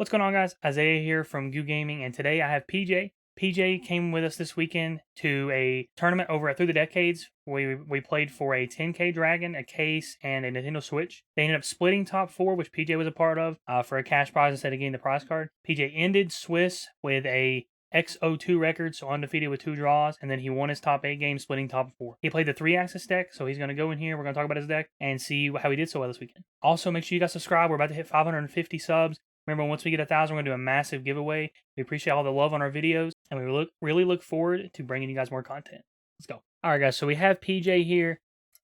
What's going on, guys? Isaiah here from YuGiOh Gaming, and today I have PJ. PJ came with us this weekend to a tournament over at Through the Decades. We played for a 10K Dragon, a case, and a Nintendo Switch. They ended up splitting top four, which PJ was a part of, for a cash prize instead of getting the prize card. PJ ended Swiss with a X02 record, so undefeated with 2 draws, and then he won his top 8 games, splitting top 4. He played the 3-axis deck, so he's going to go in here. We're going to talk about his deck and see how he did so well this weekend. Also, make sure you guys subscribe. We're about to hit 550 subs. Remember, once we get 1,000, we're going to do a massive giveaway. We appreciate all the love on our videos, and we really look forward to bringing you guys more content. Let's go. All right, guys, so we have PJ here.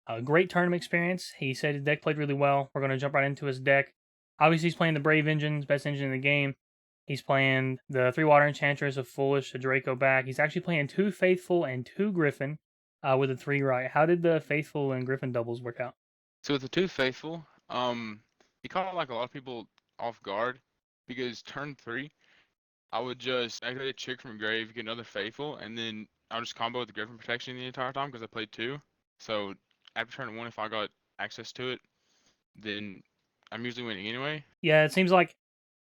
A great tournament experience. He said his deck played really well. We're going to jump right into his deck. Obviously, he's playing the Brave Engines, best engine in the game. He's playing the 3 Water Enchantress, a Foolish, a Draco back. He's actually playing 2 Faithful and 2 Griffin with a 3 right. How did the Faithful and Griffin doubles work out? So with the 2 Faithful, he caught like a lot of people off guard because turn 3, I would just activate a Chick from grave, get another Faithful, and then I'll just combo with the Griffin protection the entire time because I played 2. So after turn 1, if I got access to it, then I'm usually winning anyway. Yeah, it seems like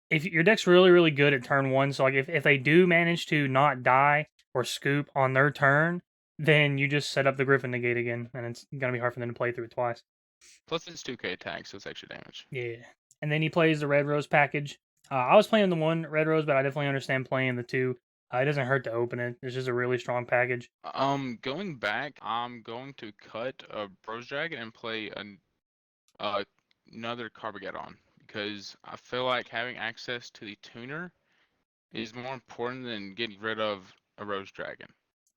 if your deck's really good at turn 1, so like if they do manage to not die or scoop on their turn, then you just set up the Griffin negate again, and it's gonna be hard for them to play through it twice. Plus it's 2k attack, so it's extra damage. Yeah, and then he plays the Red Rose package. I was playing the 1 Red Rose, but I definitely understand playing the 2. It doesn't hurt to open it. It's just a really strong package. Going back, I'm going to cut a Rose Dragon and play another Carbageddon because I feel like having access to the tuner is more important than getting rid of a Rose Dragon.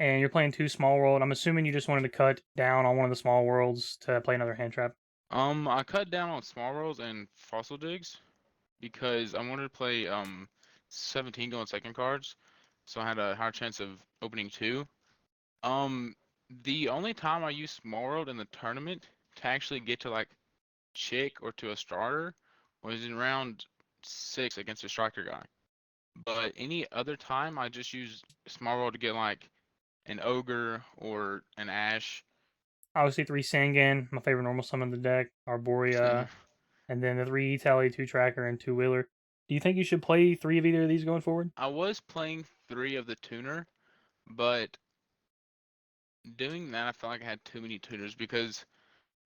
And you're playing 2 Small World. I'm assuming you just wanted to cut down on one of the Small Worlds to play another hand trap. I cut down on Small Worlds and Fossil Digs because I wanted to play 17 going second cards, so I had a higher chance of opening 2. The only time I used Small World in the tournament to actually get to like Chick or to a starter was in round 6 against a striker guy. But any other time, I just use Small World to get like an Ogre or an Ash. Obviously, 3 Sangan, my favorite normal summon in the deck, Arborea, and then the 3 Tally, 2 Tracker, and 2 Wheeler. Do you think you should play 3 of either of these going forward? I was playing 3 of the tuner, but doing that, I felt like I had too many tuners because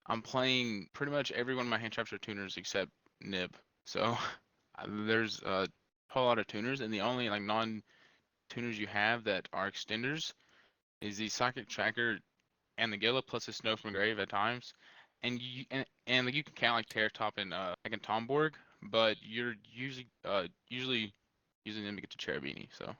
I'm playing pretty much every one of my hand traps are tuners except Nib. So there's a whole lot of tuners, and the only like non-tuners you have that are extenders is the Psychic Tracker and the Gila plus the Snow from Grave at times. And like you can count like Terra Top and like in Tomborg, but you're usually using them to get to Cherubini. So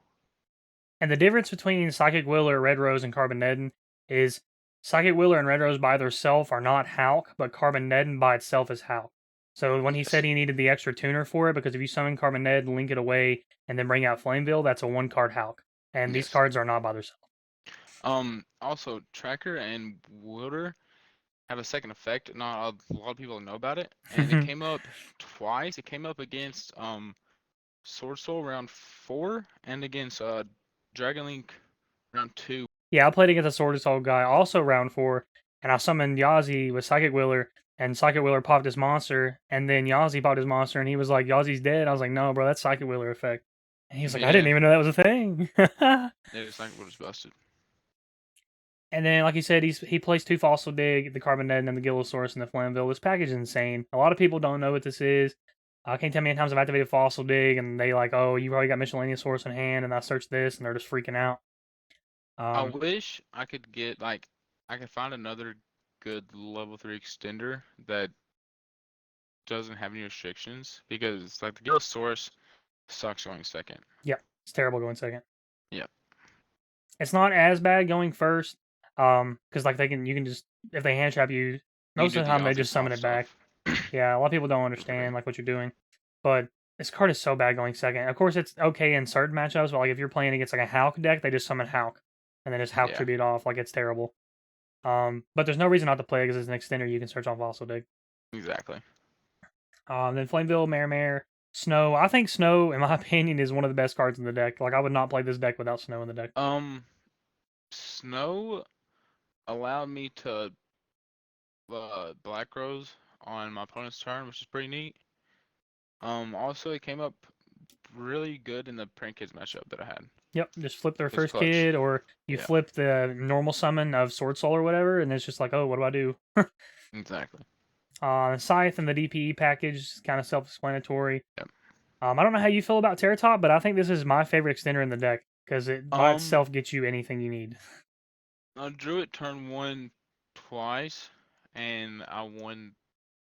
And the difference between Psychic Wheeler, Red Rose, and Carboneddin is Psychic Wheeler and Red Rose by themselves are not Hulk, but Carboneddin by itself is Hulk. So when he said yes, he needed the extra tuner for it, because if you summon Carboneddin, link it away, and then bring out Flameville, that's a 1-card Hulk. And these yes. cards are not by themselves. Also Tracker and Wilder have a second effect. Not a lot of people know about it, and it came up twice. It came up against Sword Soul round 4 and against Dragon Link round 2. Yeah, I played against a Sword Soul guy also round 4, and I summoned Yazi with Psychic Wheeler, and Psychic Wheeler popped his monster, and then Yazi popped his monster, and he was like, Yazi's dead. I was like, no, bro, that's Psychic Wheeler effect. And he was like, I didn't Yeah, even know that was a thing. yeah, it's like what is busted. And then, like you said, he plays 2 Fossil Dig, the Carbonet, and the Gillosaurus, and the Flamville. This package is insane. A lot of people don't know what this is. I can't tell how many times I've activated Fossil Dig, and they like, oh, you already got Miscellaneous Source in hand, and I searched this, and they're just freaking out. I wish I could get like I could find another good level 3 extender that doesn't have any restrictions because like the Gillosaurus sucks going second. Yeah, it's terrible going second. Yep. It's not as bad going first, because like you can just if they hand trap you, You most do of the the time they Aussie just summon pop it back. stuff. Yeah, a lot of people don't understand like what you're doing, but this card is so bad going second. Of course, it's okay in certain matchups, but like if you're playing against like a Hulk deck, they just summon Hulk and then just Hulk Yeah, tribute off. Like it's terrible. But there's no reason not to play because it's an extender you can search on Fossil Dig. exactly. Then Flameville, Mare, Snow. I think Snow, in my opinion, is one of the best cards in the deck. Like I would not play this deck without Snow in the deck. Snow allowed me to Black Rose on my opponent's turn, which is pretty neat. Also it came up really good in the prank kids matchup that I had. Yep, just flip their It was first clutch. kid, or you Yeah, flip the normal summon of Sword Soul or whatever, and it's just like, oh, what do I do? exactly. Scythe and the DPE package is kind of self-explanatory. Yep. I don't know how you feel about Terratop, but I think this is my favorite extender in the deck because it by Um, itself gets you anything you need. I drew it turn one twice, and I won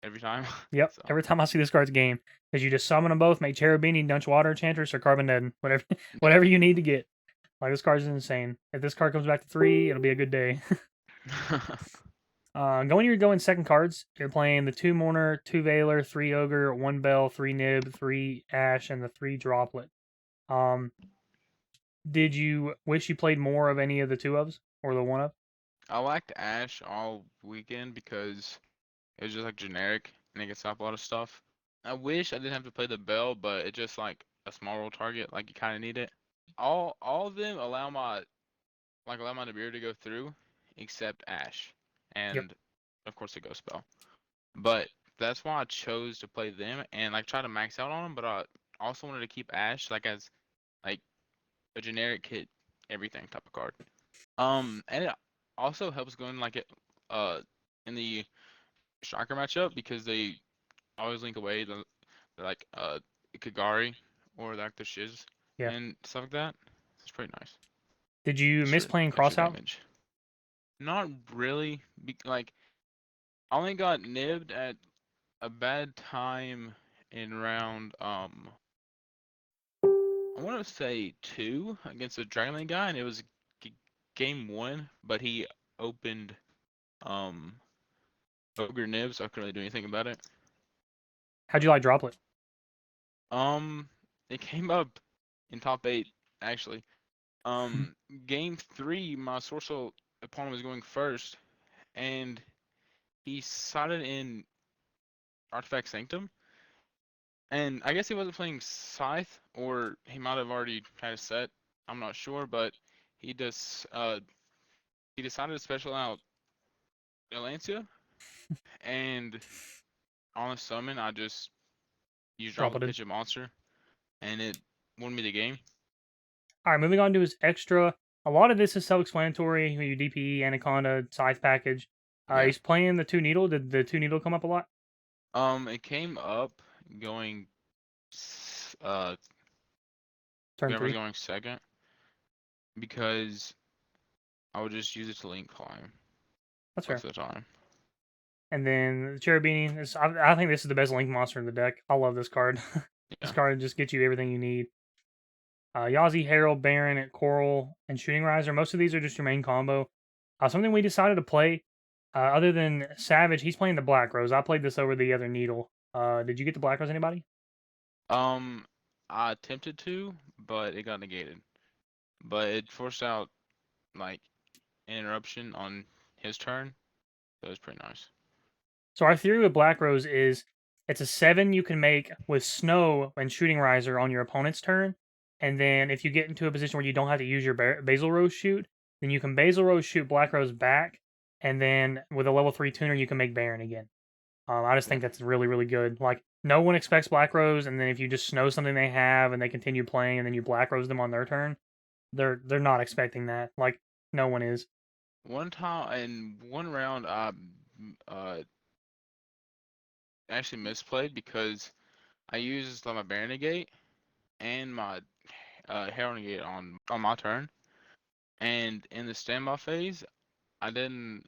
every time. Yep. So Every time I see this card's game, because you just summon them both, make Cherubini, Dunch Water Enchantress, or Carbon Dead, whatever, whatever you need to get. Like this card's insane. If this card comes back to 3, it'll be a good day. yeah. You're going second cards. You're playing the 2 Mourner, 2 Veiler, 3 Ogre, 1 Bell, 3 Nib, 3 Ash, and the 3 Droplet. Um, did you wish you played more of any of the 2 ofs or the 1 of? I liked Ash all weekend because it was just like generic and it can stop a lot of stuff. I wish I didn't have to play the bell, but it's just like a small roll target, like you kind of need it. All of them allow my Nibiru to go through, except Ash, Yep. and of course the Ghost Spell. But that's why I chose to play them and like try to max out on them. But I also wanted to keep Ash like as like a generic hit everything type of card. And it also helps going like it in the striker matchup because they always link away the like Kagari or like the Shiz Yeah. and stuff like that. It's pretty nice. Did you Just miss for playing extra Crossout? damage. Not really. Like I only got nibbed at a bad time in round I want to say 2 against a Dragonlane guy, and it was game 1, but he opened um Ogre Nib, so I couldn't really do anything about it. How'd you like Droplet? Um, it came up in top 8 actually. Um, game 3, my Sorcerer opponent was going first, and he sided in Artifact Sanctum, and I guess he wasn't playing Scythe, or he might have already had a set. I'm not sure, but he just he decided to special out Elancia, and on a summon, I just used Droplet Dropleted. Pitch a monster, and it won me the game. All right, moving on to his extra. A lot of this is self-explanatory. You DPE, Anaconda, Scythe package. Yeah. He's playing the 2 Needle. Did the 2 Needle come up a lot? It came up going, uh, Turn whoever's 3. going second, because I would just use it to link climb That's fair. most of the time. And then the Cherubini. I think this is the best Link monster in the deck. I love this card. This Yeah. card just gets you everything you need. Yazi, Herald, Baron, Coral, and Shooting Riser. Most of these are just your main combo. Something we decided to play, other than Savage, he's playing the Black Rose. I played this over the other Needle. Did you get the Black Rose, anybody? Um, I attempted to, but it got negated. But it forced out like an interruption on his turn. That was pretty nice. So our theory with Black Rose is it's a 7 you can make with Snow and Shooting Riser on your opponent's turn. And then if you get into a position where you don't have to use your Basil Rose shoot, then you can Basil Rose shoot Black Rose back. And then with a level 3 tuner, you can make Baron again. I just Yeah. think that's really, really good. Like, no one expects Black Rose, and then if you just snow something they have and they continue playing and then you Black Rose them on their turn, they're not expecting that. Like, no one is. One time in one round, I uh actually misplayed because I used my Baron negate and my Herald negate on my turn, and in the standby phase, I didn't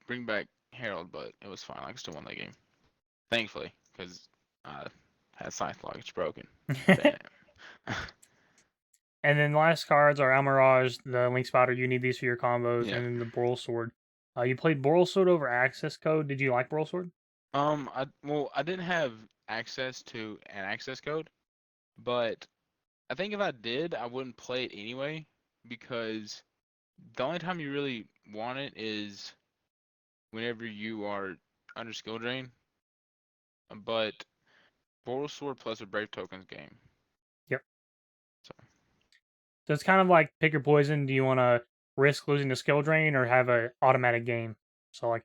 bring back Herald, but it was fine. I still won that game, thankfully, because I had Scythe Lock. It's broken. Damn. And then the last cards are Almirage, the Link Spotter. You need these for your combos, Yeah. and then the Boral Sword. You played Boral Sword over Access Code. Did you like Boral Sword? I didn't have access to an access code, but I think if I did, I wouldn't play it anyway because the only time you really want it is whenever you are under skill drain. But Boral Sword plus a Brave Tokens game. Yep. So So it's kind of like pick your poison. Do you want to risk losing the skill drain or have a automatic game? So like,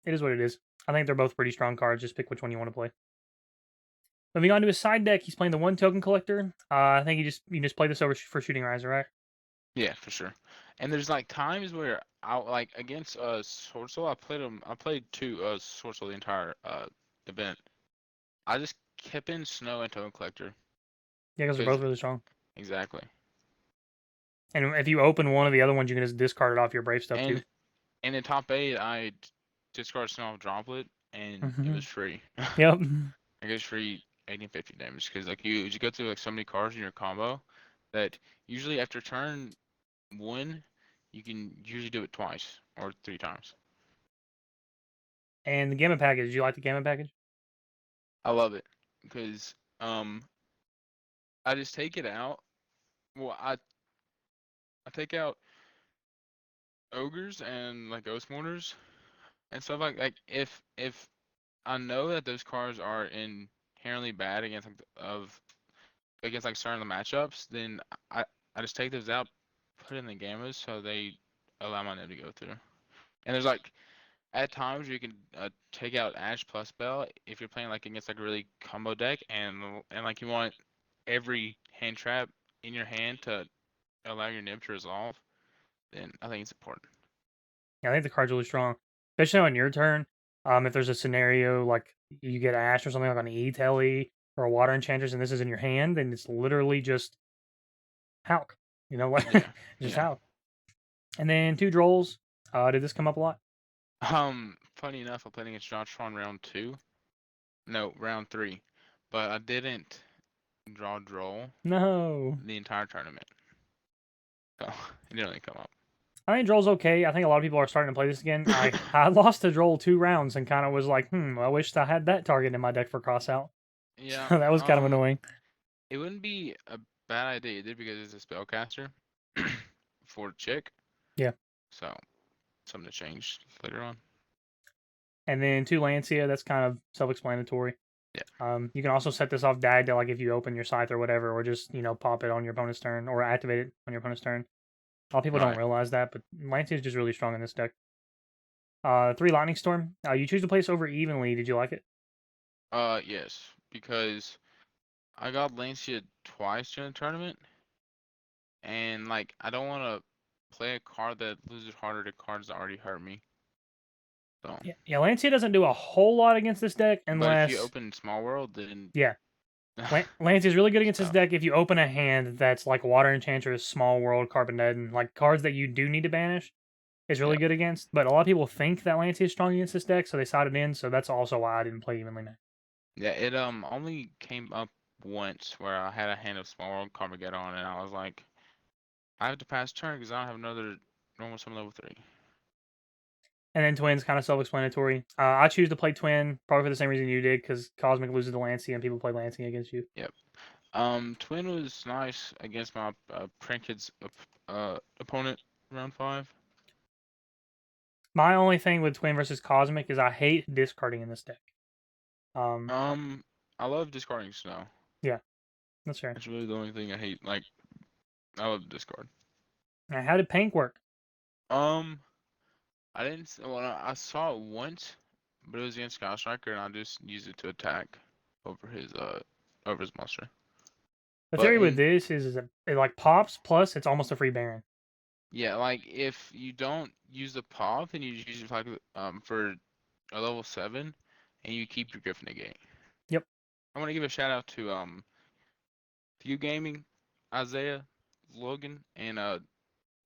it is what it is. I think they're both pretty strong cards. Just pick which one you want to play. Moving on to his side deck, he's playing the 1 token collector. I think you just play this over for shooting riser, right? Yeah, for sure. And there's like times where I like against Sword Soul, I played two Sword Soul the entire event. I just kept in Snow and Token Collector Yeah, because they're because both really strong. exactly. And if you open one of the other ones, you can just discard it off your Brave stuff too. And in top 8, I discarded Snow off Droplet and it was free. Yep. It goes free 1850 damage because like you go through like so many cards in your combo that usually after turn 1 you can usually do it twice or 3 times. And the Gamma package, did you like the Gamma package? I love it because I just take it out. Well, I take out ogres and like ghost mortars and stuff like if I know that those cards are inherently bad against like against like certain matchups, then I just take those out, put in the gammas so they allow my name to go through. And there's like at times you can take out Ash plus Bell if you're playing like against like a really combo deck and like you want every hand trap in your hand to allow your nib to resolve, then I think it's important. Yeah, I think the card's really strong, especially on your turn. If there's a scenario like you get Ash or something like on E Telly or a Water Enchantress, and this is in your hand, then it's literally just Hulk. You know, like Yeah, just yeah. Hulk. And then 2 Drolls. Did this come up a lot? Funny enough, I played against Joshua round 2. No, round 3. But I didn't draw Droll No. the entire tournament. So it didn't really come up. I think Droll's okay. I think a lot of people are starting to play this again. I lost to Droll 2 rounds and kind of was like, I wish I had that target in my deck for cross out. Yeah, So that was kind of annoying. it wouldn't be a bad idea either because it's a spellcaster for Chick. Yeah. So something to change later on. And then 2 Lancia, that's kind of self-explanatory. Yeah. You can also set this off Dag to, like, if you open your Scythe or whatever, or just, pop it on your opponent's turn, or activate it on your opponent's turn. A lot of people don't Right. realize that, but Lancia is just really strong in this deck. 3 Lightning Storm. You choose to place over evenly. Did you like it? Yes, because I got Lancia twice during the tournament, and like I don't want to play a card that loses harder to cards that already hurt me. So, Yeah, Lancia doesn't do a whole lot against this deck but if you unless... open Small World, then Yeah, Lancia is really good it's against this tough. deck if you open a hand that's like Water Enchantress, Small World, Carboneddin, like cards that you do need to banish. Is really Yeah. good against, but a lot of people think that Lancia is strong against this deck, so they sided in. So that's also why I didn't play evenly matched. Yeah, it only came up once where I had a hand of Small World Carmageddon, and I was like, I have to pass turn because I don't have another normal summon level 3. And then Twin's kind of self-explanatory. I choose to play Twin probably for the same reason you did, because Cosmic loses to Lancia and people play Lancia against you. Yep. Twin was nice against my Prankid's opponent round 5. My only thing with Twin versus Cosmic is I hate discarding in this deck. I love discarding Snow. Yeah, that's fair. That's really the only thing I hate. Like, I love discard. Now, how did Pank work? I didn't. Well, I saw it once, but it was against Sky Striker, and I just used it to attack over his monster. The But theory with in this is it like pops, plus it's almost a free Baron. yeah, like if you don't use the pop, then you just use it like for a level 7, and you keep your Griffin Negate. Yep. I want to give a shout out to View Gaming, Isaiah, Logan, and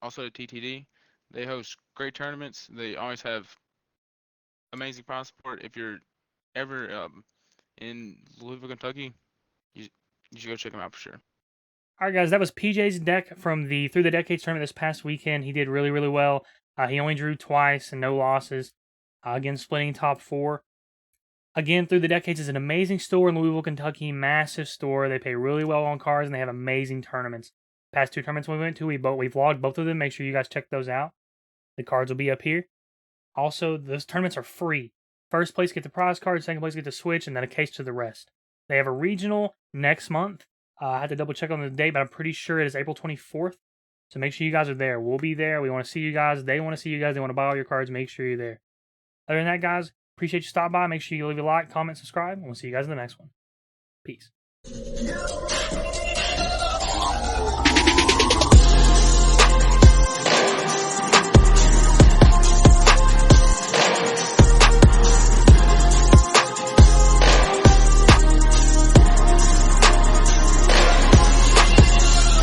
also TTD. They host great tournaments. They always have amazing prize support. If you're ever in Louisville, Kentucky, you should go check them out for sure. All right, guys, that was PJ's deck from the Through the Decades tournament this past weekend. He did really, really well. He only drew twice and no losses. Again, splitting top 4. Again, Through the Decades is an amazing store in Louisville, Kentucky. Massive store. They pay really well on cards, and they have amazing tournaments. Past 2 tournaments we went to, we vlogged both of them. Make sure you guys check those out. The cards will be up here. Also, those tournaments are free. First place get the prize card, second place get the Switch, and then a case to the rest. They have a regional next month. I had to double check on the date, but I'm pretty sure it is April 24th. So make sure you guys are there. We'll be there. We want to see you guys. They want to see you guys. They want to buy all your cards. Make sure you're there. Other than that, guys, appreciate you stopping by. Make sure you leave a like, comment, subscribe, and we'll see you guys in the next one. Peace.